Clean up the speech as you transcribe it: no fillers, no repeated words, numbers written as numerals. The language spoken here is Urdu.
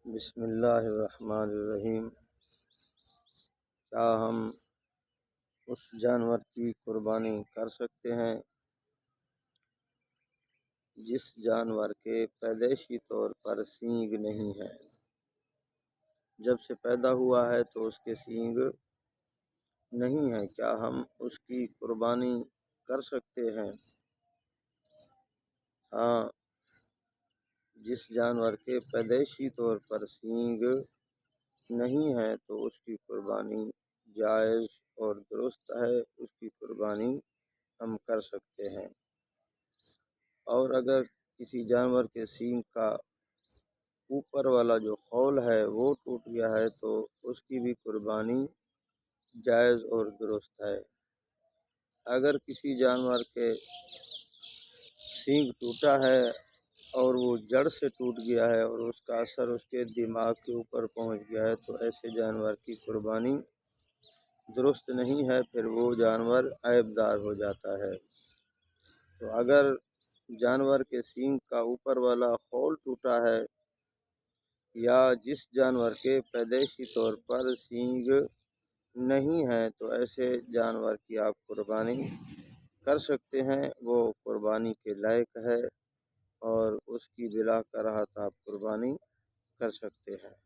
بسم اللہ الرحمن الرحیم۔ کیا ہم اس جانور کی قربانی کر سکتے ہیں جس جانور کے پیدائشی طور پر سینگ نہیں ہے؟ جب سے پیدا ہوا ہے تو اس کے سینگ نہیں ہیں، کیا ہم اس کی قربانی کر سکتے ہیں؟ ہاں، جس جانور کے پیدائشی طور پر سینگ نہیں ہے تو اس کی قربانی جائز اور درست ہے، اس کی قربانی ہم کر سکتے ہیں۔ اور اگر کسی جانور کے سینگ کا اوپر والا جو خول ہے وہ ٹوٹ گیا ہے تو اس کی بھی قربانی جائز اور درست ہے۔ اگر کسی جانور کے سینگ ٹوٹا ہے اور وہ جڑ سے ٹوٹ گیا ہے اور اس کا اثر اس کے دماغ کے اوپر پہنچ گیا ہے تو ایسے جانور کی قربانی درست نہیں ہے، پھر وہ جانور عیب دار ہو جاتا ہے۔ تو اگر جانور کے سینگ کا اوپر والا خول ٹوٹا ہے یا جس جانور کے پیدائشی طور پر سینگ نہیں ہے تو ایسے جانور کی آپ قربانی کر سکتے ہیں، وہ قربانی کے لائق ہے اور اس کی بلا کراہت آپ قربانی کر سکتے ہیں۔